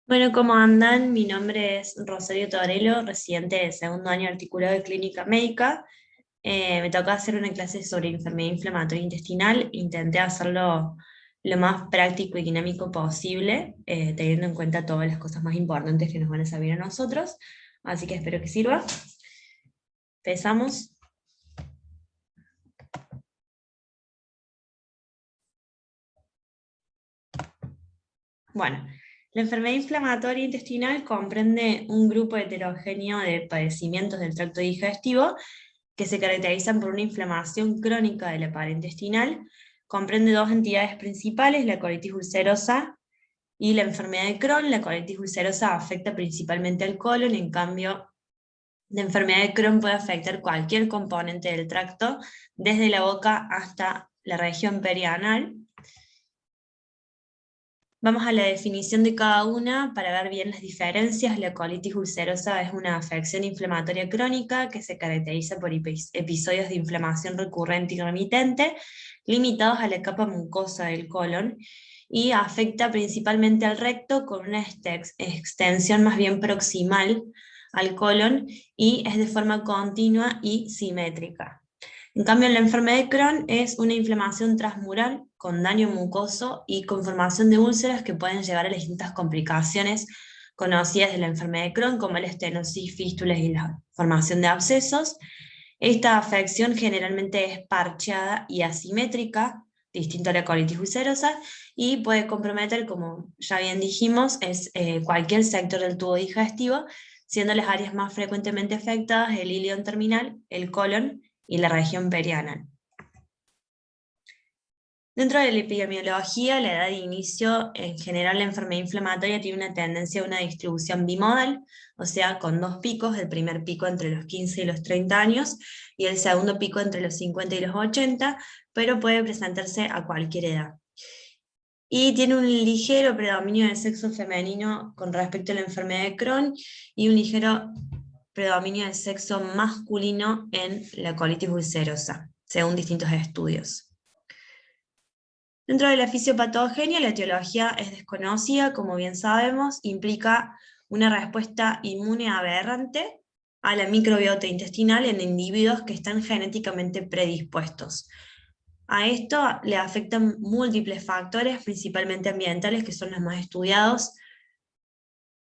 Bueno, ¿cómo andan? Mi nombre es Rosario Torello, residente de segundo año articulado de clínica médica. Me tocó hacer una clase sobre enfermedad inflamatoria intestinal. Intenté hacerlo lo más práctico y dinámico posible, teniendo en cuenta todas las cosas más importantes que nos van a servir a nosotros. Así que espero que sirva. Empezamos. Bueno, la enfermedad inflamatoria intestinal comprende un grupo heterogéneo de padecimientos del tracto digestivo que se caracterizan por una inflamación crónica de la pared intestinal. Comprende dos entidades principales, la colitis ulcerosa y la enfermedad de Crohn. La colitis ulcerosa afecta principalmente al colon, en cambio, la enfermedad de Crohn puede afectar cualquier componente del tracto, desde la boca hasta la región perianal. Vamos a la definición de cada una para ver bien las diferencias. La colitis ulcerosa es una afección inflamatoria crónica que se caracteriza por episodios de inflamación recurrente y remitente, limitados a la capa mucosa del colon, y afecta principalmente al recto con una extensión más bien proximal al colon y es de forma continua y simétrica. En cambio, la enfermedad de Crohn es una inflamación transmural con daño mucoso y con formación de úlceras que pueden llevar a las distintas complicaciones conocidas de la enfermedad de Crohn, como la estenosis, fístulas y la formación de abscesos. Esta afección generalmente es parcheada y asimétrica, distinto a la colitis ulcerosa, y puede comprometer, como ya bien dijimos, cualquier sector del tubo digestivo, siendo las áreas más frecuentemente afectadas el ilion terminal, el colon y la región perianal. Dentro de la epidemiología, la edad de inicio, en general la enfermedad inflamatoria tiene una tendencia a una distribución bimodal, o sea, con dos picos, el primer pico entre los 15 y los 30 años, y el segundo pico entre los 50 y los 80, pero puede presentarse a cualquier edad. Y tiene un ligero predominio del sexo femenino con respecto a la enfermedad de Crohn, y un ligero predominio del sexo masculino en la colitis ulcerosa, según distintos estudios. Dentro de la fisiopatogenia, la etiología es desconocida, como bien sabemos, implica una respuesta inmune aberrante a la microbiota intestinal en individuos que están genéticamente predispuestos. A esto le afectan múltiples factores, principalmente ambientales, que son los más estudiados.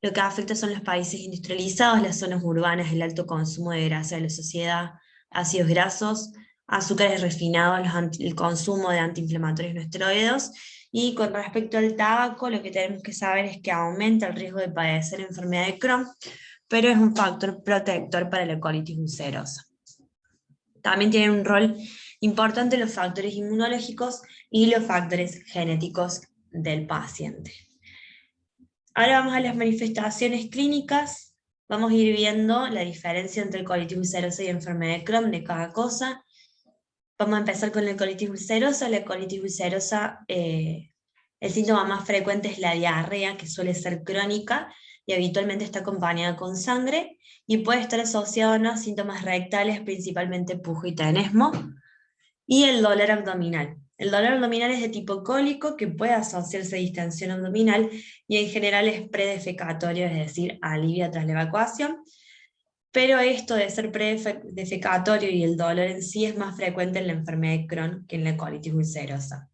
Lo que afecta son los países industrializados, las zonas urbanas, el alto consumo de grasa de la sociedad, ácidos grasos, azúcares refinados, el consumo de antiinflamatorios no esteroideos. Y con respecto al tabaco, lo que tenemos que saber es que aumenta el riesgo de padecer enfermedad de Crohn, pero es un factor protector para la colitis ulcerosa. También tienen un rol importante los factores inmunológicos y los factores genéticos del paciente. Ahora vamos a las manifestaciones clínicas. Vamos a ir viendo la diferencia entre colitis ulcerosa y enfermedad de Crohn de cada cosa. Vamos a empezar con la colitis ulcerosa. La colitis ulcerosa, el síntoma más frecuente es la diarrea, que suele ser crónica y habitualmente está acompañada con sangre, y puede estar asociado a síntomas rectales, principalmente pujo y tenesmo, y el dolor abdominal. El dolor abdominal es de tipo cólico, que puede asociarse a distensión abdominal y en general es predefecatorio, es decir, alivia tras la evacuación, pero esto de ser predefecatorio y el dolor en sí es más frecuente en la enfermedad de Crohn que en la colitis ulcerosa.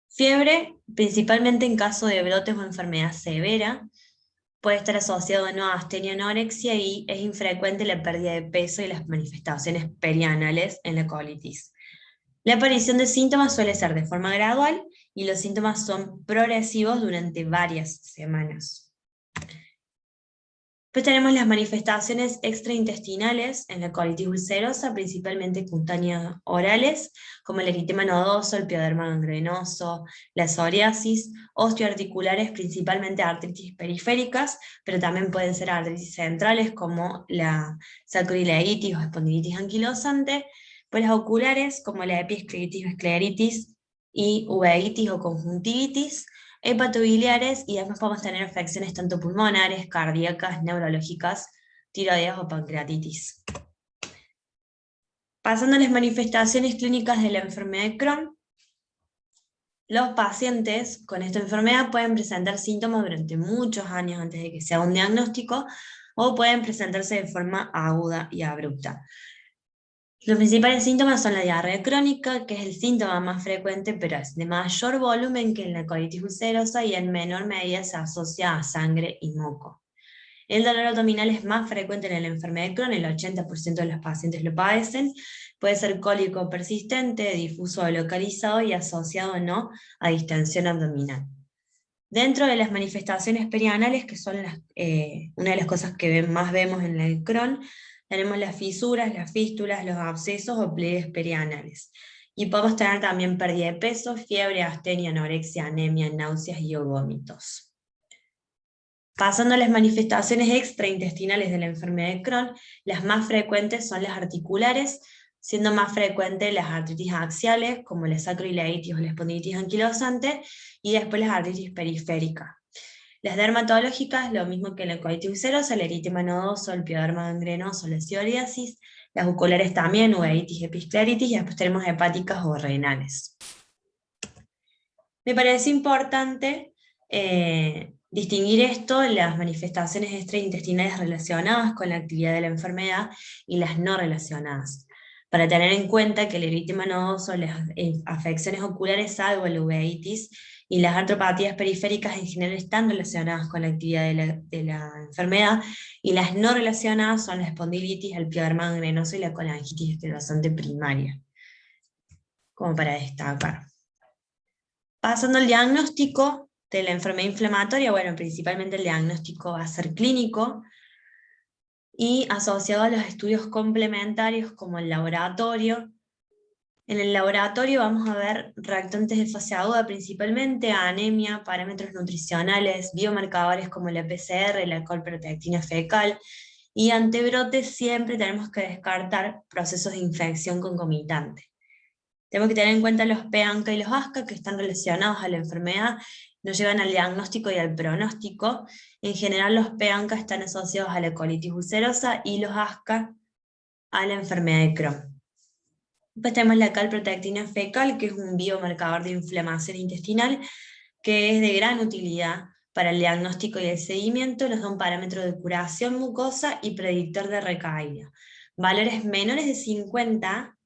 Fiebre, principalmente en caso de brotes o enfermedad severa, puede estar asociado a astenia anorexia, y es infrecuente la pérdida de peso y las manifestaciones perianales en la colitis. La aparición de síntomas suele ser de forma gradual y los síntomas son progresivos durante varias semanas. Después tenemos las manifestaciones extraintestinales en la colitis ulcerosa, principalmente cutáneas orales, como el eritema nodoso, el pioderma gangrenoso, la psoriasis, osteoarticulares, principalmente artritis periféricas, pero también pueden ser artritis centrales como la sacroileitis o espondilitis anquilosante, pues las oculares como la epiescleritis o escleritis y uveitis o conjuntivitis, hepatobiliares, y además podemos tener afecciones tanto pulmonares, cardíacas, neurológicas, tiroides o pancreatitis. Pasando a las manifestaciones clínicas de la enfermedad de Crohn, Los pacientes con esta enfermedad pueden presentar síntomas durante muchos años antes de que sea un diagnóstico, o pueden presentarse de forma aguda y abrupta. Los principales síntomas son la diarrea crónica, que es el síntoma más frecuente, pero es de mayor volumen que en la colitis ulcerosa y en menor medida se asocia a sangre y moco. El dolor abdominal es más frecuente en la enfermedad de Crohn, el 80% de los pacientes lo padecen. Puede ser cólico persistente, difuso o localizado y asociado o no a distensión abdominal. Dentro de las manifestaciones perianales, que son una de las cosas que más vemos en el Crohn, tenemos las fisuras, las fístulas, los abscesos o pliegues perianales. Y podemos tener también pérdida de peso, fiebre, astenia, anorexia, anemia, náuseas y o vómitos. Pasando a las manifestaciones extraintestinales de la enfermedad de Crohn, las más frecuentes son las articulares, siendo más frecuentes las artritis axiales, como la sacroileitis o la espondilitis anquilosante, y después las artritis periféricas. Las dermatológicas, lo mismo que la colitis ulcerosa, el eritema nodoso, el pioderma gangrenoso, la psoriasis, las oculares también, uveitis, episcleritis, y después tenemos hepáticas o renales. Me parece importante distinguir esto, las manifestaciones extraintestinales relacionadas con la actividad de la enfermedad y las no relacionadas, para tener en cuenta que el eritema nodoso, las afecciones oculares, salvo la uveitis, y las artropatías periféricas en general están relacionadas con la actividad de la enfermedad, y las no relacionadas son la espondilitis, el pioderma gangrenoso y la colangitis esclerosante primaria, como para destacar. Pasando al diagnóstico de la enfermedad inflamatoria, bueno, principalmente el diagnóstico va a ser clínico, y asociado a los estudios complementarios como el laboratorio. En el laboratorio vamos a ver reactantes de fase aguda principalmente, anemia, parámetros nutricionales, biomarcadores como la PCR, la colprotectina fecal, y ante brotes siempre tenemos que descartar procesos de infección concomitante. Tenemos que tener en cuenta los PANCA y los ASCA, que están relacionados a la enfermedad, nos llevan al diagnóstico y al pronóstico. En general los PANCA están asociados a la colitis ulcerosa y los ASCA a la enfermedad de Crohn. Después tenemos la calprotectina fecal, que es un biomarcador de inflamación intestinal, que es de gran utilidad para el diagnóstico y el seguimiento, nos da un parámetro de curación mucosa y predictor de recaída. Valores menores de 50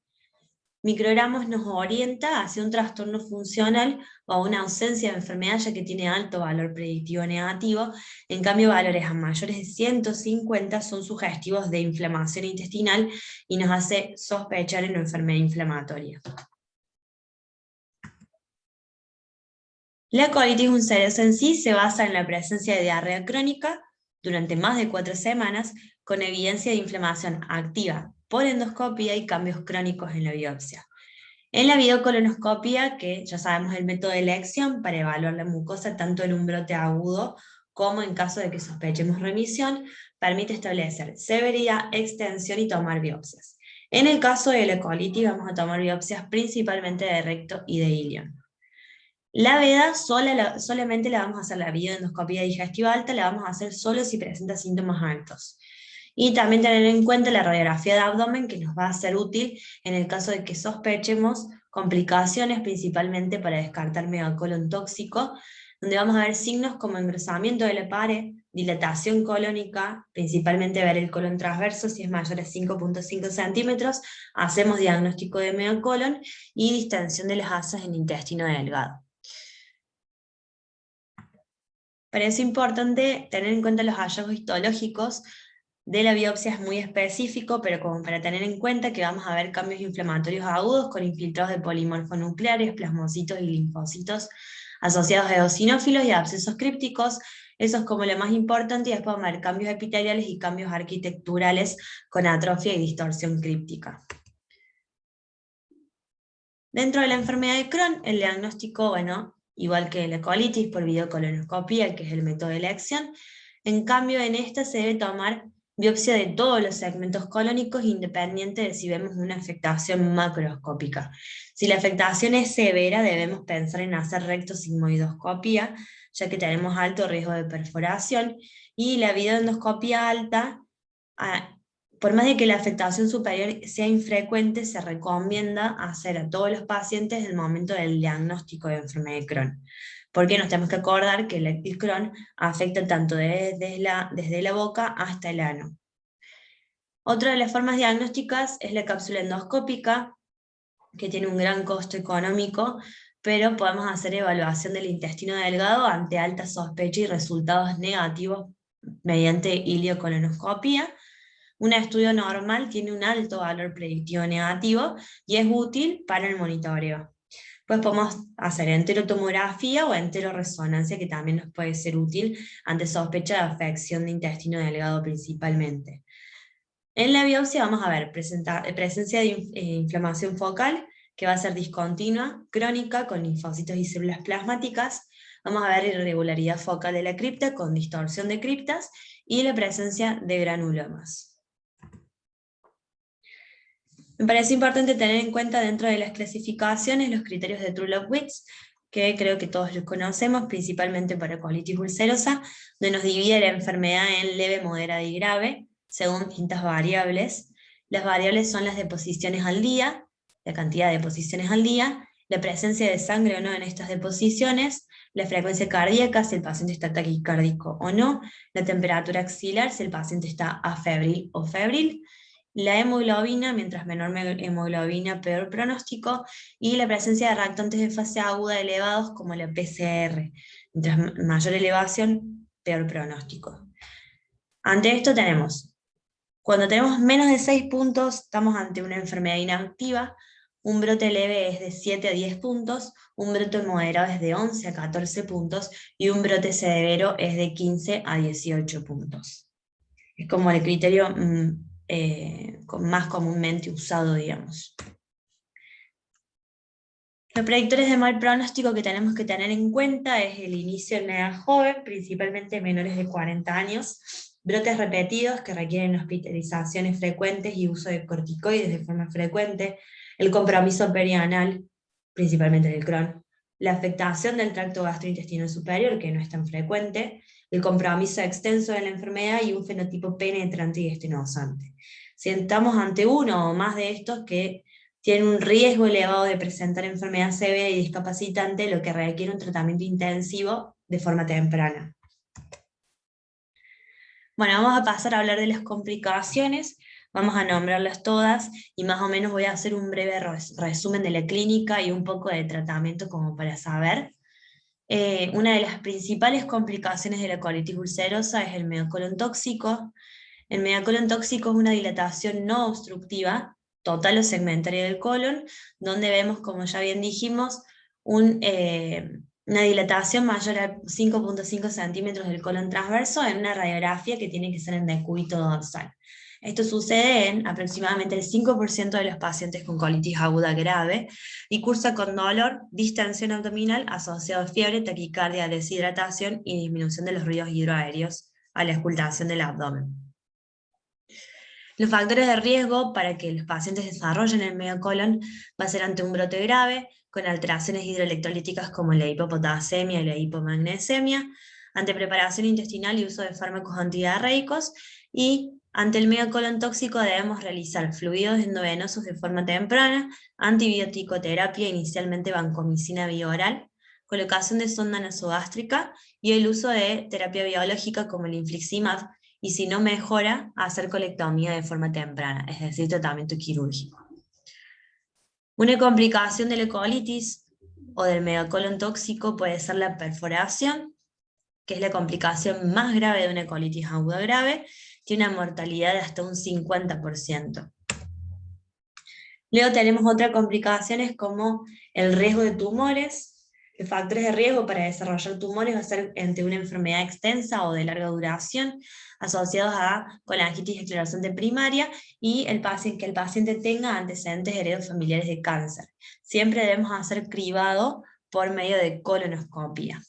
microgramos nos orienta hacia un trastorno funcional o una ausencia de enfermedad, ya que tiene alto valor predictivo negativo. En cambio, valores a mayores de 150 son sugestivos de inflamación intestinal y nos hace sospechar en una enfermedad inflamatoria. La colitis ulcerosa en sí se basa en la presencia de diarrea crónica durante más de 4 semanas, con evidencia de inflamación activa por endoscopia y cambios crónicos en la biopsia. En la videocolonoscopia, que ya sabemos el método de elección para evaluar la mucosa tanto en un brote agudo como en caso de que sospechemos remisión, permite establecer severidad, extensión y tomar biopsias. En el caso de la colitis vamos a tomar biopsias principalmente de recto y de ilion. La veda solamente la vamos a hacer, la videoendoscopia digestiva alta la vamos a hacer solo si presenta síntomas altos. Y también tener en cuenta la radiografía de abdomen, que nos va a ser útil en el caso de que sospechemos complicaciones, principalmente para descartar megacolon tóxico, donde vamos a ver signos como engrosamiento de la pared, dilatación colónica, principalmente ver el colon transverso, si es mayor a 5.5 centímetros, hacemos diagnóstico de megacolon, y distensión de las asas en intestino delgado. Parece importante tener en cuenta los hallazgos histológicos de la biopsia, es muy específico, pero como para tener en cuenta que vamos a ver cambios inflamatorios agudos con infiltrados de polimorfonucleares, plasmocitos y linfocitos asociados a eosinófilos y abscesos crípticos. Eso es como lo más importante, y después vamos a ver cambios epiteliales y cambios arquitecturales con atrofia y distorsión críptica. Dentro de la enfermedad de Crohn, el diagnóstico, bueno, igual que la colitis por videocolonoscopia, que es el método de elección, en cambio en esta se debe tomar biopsia de todos los segmentos colónicos, independiente de si vemos una afectación macroscópica. Si la afectación es severa, debemos pensar en hacer rectosigmoidoscopia, ya que tenemos alto riesgo de perforación, y la videoendoscopia alta Por más de que la afectación superior sea infrecuente, se recomienda hacer a todos los pacientes en el momento del diagnóstico de enfermedad de Crohn, porque nos tenemos que acordar que el Crohn afecta tanto desde la boca hasta el ano. Otra de las formas diagnósticas es la cápsula endoscópica, que tiene un gran costo económico, pero podemos hacer evaluación del intestino delgado ante alta sospecha y resultados negativos mediante ileocolonoscopia. Un estudio normal tiene un alto valor predictivo negativo y es útil para el monitoreo. Pues podemos hacer enterotomografía o enteroresonancia, que también nos puede ser útil ante sospecha de afección de intestino delgado principalmente. En la biopsia vamos a ver presencia de inflamación focal, que va a ser discontinua, crónica, con linfocitos y células plasmáticas. Vamos a ver irregularidad focal de la cripta con distorsión de criptas y la presencia de granulomas. Me parece importante tener en cuenta dentro de las clasificaciones los criterios de True-Love-Witts, que creo que todos los conocemos, principalmente para colitis ulcerosa, donde nos divide la enfermedad en leve, moderada y grave, según distintas variables. Las variables son las deposiciones al día, la cantidad de deposiciones al día, la presencia de sangre o no en estas deposiciones, la frecuencia cardíaca, si el paciente está taquicárdico o no, la temperatura axilar, si el paciente está afebril o febril, la hemoglobina, mientras menor hemoglobina, peor pronóstico, y la presencia de reactantes de fase aguda elevados como la PCR. Mientras mayor elevación, peor pronóstico. Ante esto cuando tenemos menos de 6 puntos, estamos ante una enfermedad inactiva, un brote leve es de 7 a 10 puntos, un brote moderado es de 11 a 14 puntos, y un brote severo es de 15 a 18 puntos. Es como el criterio más comúnmente usado, digamos. Los predictores de mal pronóstico que tenemos que tener en cuenta es el inicio en edad joven, principalmente menores de 40 años, brotes repetidos que requieren hospitalizaciones frecuentes y uso de corticoides de forma frecuente, el compromiso perianal, principalmente del Crohn, la afectación del tracto gastrointestinal superior, que no es tan frecuente, el compromiso extenso de la enfermedad y un fenotipo penetrante y estenosante. Si estamos ante uno o más de estos que tienen un riesgo elevado de presentar enfermedad severa y discapacitante, lo que requiere un tratamiento intensivo de forma temprana. Bueno, vamos a pasar a hablar de las complicaciones, vamos a nombrarlas todas, y más o menos voy a hacer un breve resumen de la clínica y un poco de tratamiento como para saber. Una de las principales complicaciones de la colitis ulcerosa es el megacolon tóxico. El megacolon tóxico es una dilatación no obstructiva, total o segmentaria del colon, donde vemos, como ya bien dijimos, una dilatación mayor a 5.5 centímetros del colon transverso en una radiografía que tiene que ser en decúbito dorsal. Esto sucede en aproximadamente el 5% de los pacientes con colitis aguda grave y cursa con dolor, distensión abdominal asociado a fiebre, taquicardia, deshidratación y disminución de los ruidos hidroaéreos a la auscultación del abdomen. Los factores de riesgo para que los pacientes desarrollen el megacolon va a ser ante un brote grave, con alteraciones hidroelectrolíticas como la hipopotasemia y la hipomagnesemia, ante preparación intestinal y uso de fármacos antidiarreicos, y ante el megacolon tóxico debemos realizar fluidos endovenosos de forma temprana, antibioticoterapia, inicialmente vancomicina bioral, colocación de sonda nasogástrica y el uso de terapia biológica como el infliximab, y si no mejora, hacer colectomía de forma temprana, es decir, tratamiento quirúrgico. Una complicación de la colitis o del megacolon tóxico puede ser la perforación, que es la complicación más grave de una colitis aguda grave, tiene una mortalidad de hasta un 50%. Luego tenemos otras complicaciones como el riesgo de tumores. Los factores de riesgo para desarrollar tumores va a ser ante una enfermedad extensa o de larga duración, asociados a colangitis esclerosante primaria, y que el paciente tenga antecedentes heredofamiliares de cáncer. Siempre debemos hacer cribado por medio de colonoscopia.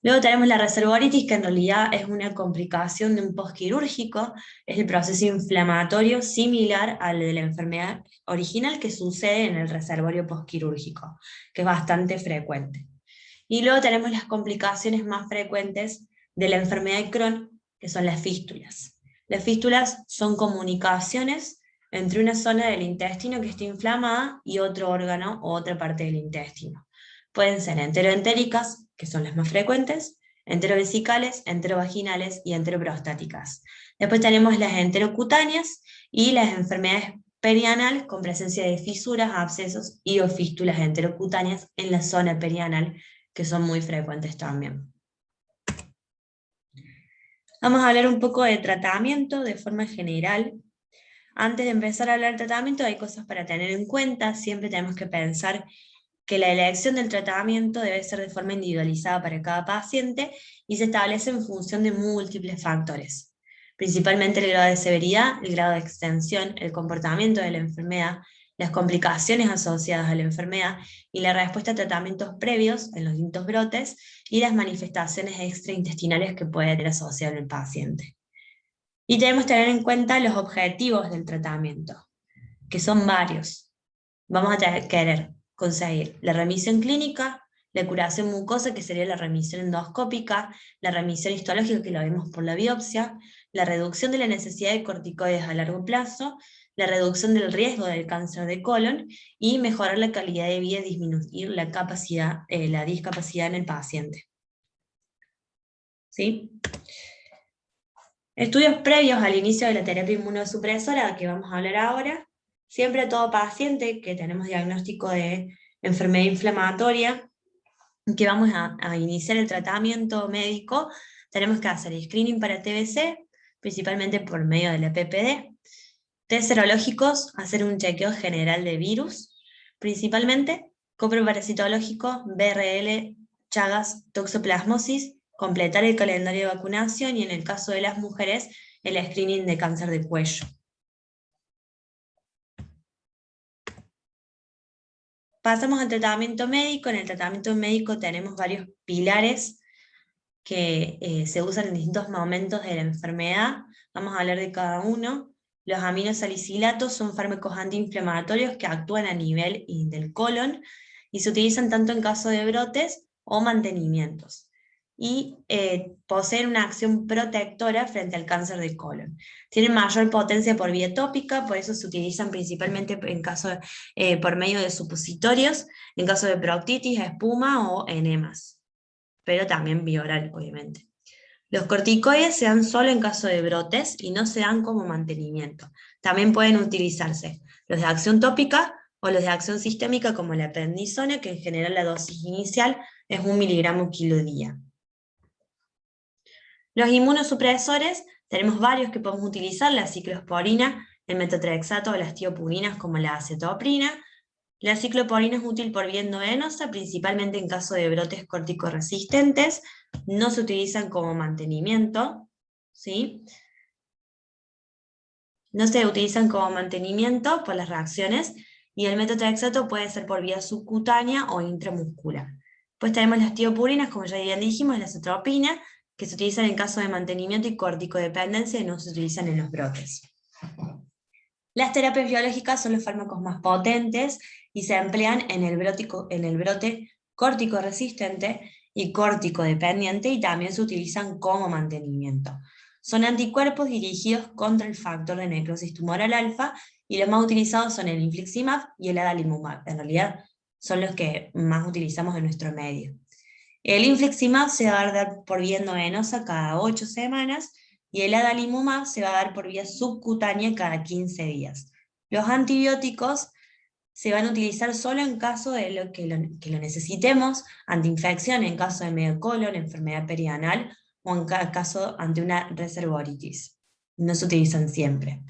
Luego tenemos la reservoritis, que en realidad es una complicación de un postquirúrgico, es el proceso inflamatorio similar al de la enfermedad original que sucede en el reservorio postquirúrgico, que es bastante frecuente. Y luego tenemos las complicaciones más frecuentes de la enfermedad de Crohn, que son las fístulas. Las fístulas son comunicaciones entre una zona del intestino que está inflamada y otro órgano o otra parte del intestino. Pueden ser enteroentéricas, que son las más frecuentes, enterovesicales, enterovaginales y enteroprostáticas. Después tenemos las enterocutáneas y las enfermedades perianal con presencia de fisuras, abscesos y o fístulas enterocutáneas en la zona perianal, que son muy frecuentes también. Vamos a hablar un poco de tratamiento de forma general. Antes de empezar a hablar de tratamiento hay cosas para tener en cuenta. Siempre tenemos que pensar que la elección del tratamiento debe ser de forma individualizada para cada paciente y se establece en función de múltiples factores, principalmente el grado de severidad, el grado de extensión, el comportamiento de la enfermedad, las complicaciones asociadas a la enfermedad y la respuesta a tratamientos previos en los distintos brotes y las manifestaciones extraintestinales que puede tener asociado el paciente. Y debemos tener en cuenta los objetivos del tratamiento, que son varios. Vamos a querer conseguir la remisión clínica, la curación mucosa, que sería la remisión endoscópica, la remisión histológica, que lo vemos por la biopsia, la reducción de la necesidad de corticoides a largo plazo, la reducción del riesgo del cáncer de colon y mejorar la calidad de vida y disminuir la discapacidad en el paciente. ¿Sí? Estudios previos al inicio de la terapia inmunosupresora, que vamos a hablar ahora. Siempre a todo paciente que tenemos diagnóstico de enfermedad inflamatoria, que vamos a iniciar el tratamiento médico, tenemos que hacer screening para TBC, principalmente por medio de la PPD, test serológicos, hacer un chequeo general de virus, principalmente coproparasitológico, BRL, Chagas, toxoplasmosis, completar el calendario de vacunación y en el caso de las mujeres, el screening de cáncer de cuello. Pasamos al tratamiento médico. En el tratamiento médico tenemos varios pilares que se usan en distintos momentos de la enfermedad. Vamos a hablar de cada uno. Los aminosalicilatos son fármacos antiinflamatorios que actúan a nivel del colon y se utilizan tanto en caso de brotes o mantenimientos. Y poseen una acción protectora frente al cáncer de colon. Tienen mayor potencia por vía tópica, por eso se utilizan principalmente por medio de supositorios, en caso de proctitis, espuma o enemas, pero también vía oral, obviamente. Los corticoides se dan solo en caso de brotes y no se dan como mantenimiento. También pueden utilizarse los de acción tópica o los de acción sistémica como la prednisona, que en general la dosis inicial es 1 miligramo kilo día. Los inmunosupresores, tenemos varios que podemos utilizar: la ciclosporina, el metotrexato o las tiopurinas como la acetoprina. La cicloporina es útil por vía endovenosa, principalmente en caso de brotes corticoresistentes, no se utilizan como mantenimiento, ¿sí? No se utilizan como mantenimiento por las reacciones, y el metotrexato puede ser por vía subcutánea o intramuscular. Pues tenemos las tiopurinas, como ya bien dijimos, la acetopina, que se utilizan en caso de mantenimiento y corticodependencia y no se utilizan en los brotes. Las terapias biológicas son los fármacos más potentes y se emplean en el brote córtico-resistente y córtico-dependiente, y también se utilizan como mantenimiento. Son anticuerpos dirigidos contra el factor de necrosis tumoral alfa, y los más utilizados son el infliximab y el adalimumab. En realidad son los que más utilizamos en nuestro medio. El infliximab se va a dar por vía endovenosa cada 8 semanas, y el adalimumab se va a dar por vía subcutánea cada 15 días. Los antibióticos se van a utilizar solo en caso de que lo necesitemos, antiinfección en caso de medio colon, enfermedad perianal o en caso ante una reservoritis. No se utilizan siempre.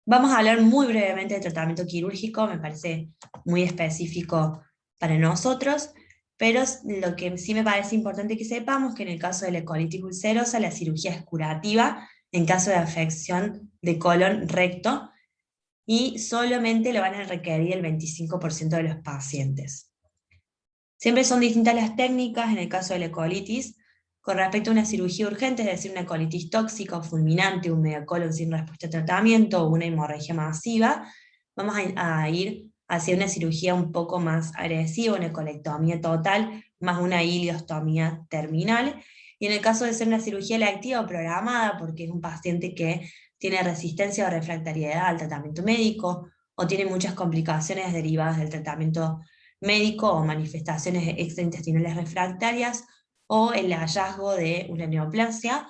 Vamos a hablar muy brevemente de tratamiento quirúrgico, me parece muy específico para nosotros, pero lo que sí me parece importante que sepamos que en el caso de la colitis ulcerosa la cirugía es curativa en caso de afección de colon recto, y solamente lo van a requerir el 25% de los pacientes. Siempre son distintas las técnicas en el caso de la colitis. Con respecto a una cirugía urgente, es decir, una colitis tóxica o fulminante, un megacolon sin respuesta a tratamiento o una hemorragia masiva, vamos a ir hacia una cirugía un poco más agresiva, una colectomía total, más una ileostomía terminal. Y en el caso de ser una cirugía electiva o programada, porque es un paciente que tiene resistencia o refractariedad al tratamiento médico, o tiene muchas complicaciones derivadas del tratamiento médico o manifestaciones extraintestinales refractarias, o el hallazgo de una neoplasia,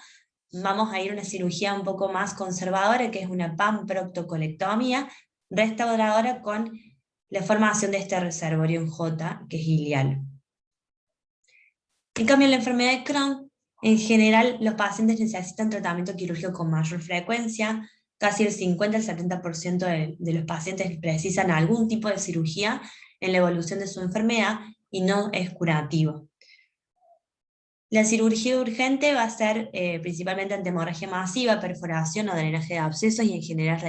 vamos a ir a una cirugía un poco más conservadora, que es una panproctocolectomía restauradora con la formación de este reservorio en J, que es ileal. En cambio, en la enfermedad de Crohn, en general, los pacientes necesitan tratamiento quirúrgico con mayor frecuencia. Casi el 50 al 70% de los pacientes precisan algún tipo de cirugía en la evolución de su enfermedad y no es curativo. La cirugía urgente va a ser principalmente ante hemorragia masiva, perforación o drenaje de abscesos y en general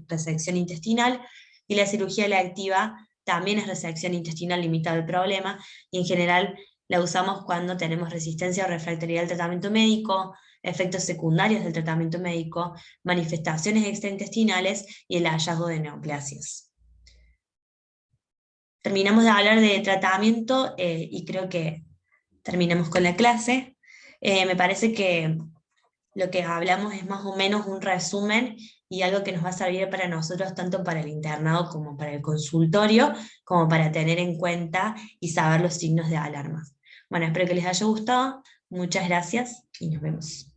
resección intestinal. Y la cirugía electiva también es resección intestinal limitada al problema y en general la usamos cuando tenemos resistencia o refractoriedad al tratamiento médico, efectos secundarios del tratamiento médico, manifestaciones extraintestinales y el hallazgo de neoplasias. Terminamos de hablar de tratamiento y creo que terminamos con la clase. Me parece que lo que hablamos es más o menos un resumen y algo que nos va a servir para nosotros, tanto para el internado como para el consultorio, como para tener en cuenta y saber los signos de alarma. Bueno, espero que les haya gustado. Muchas gracias y nos vemos.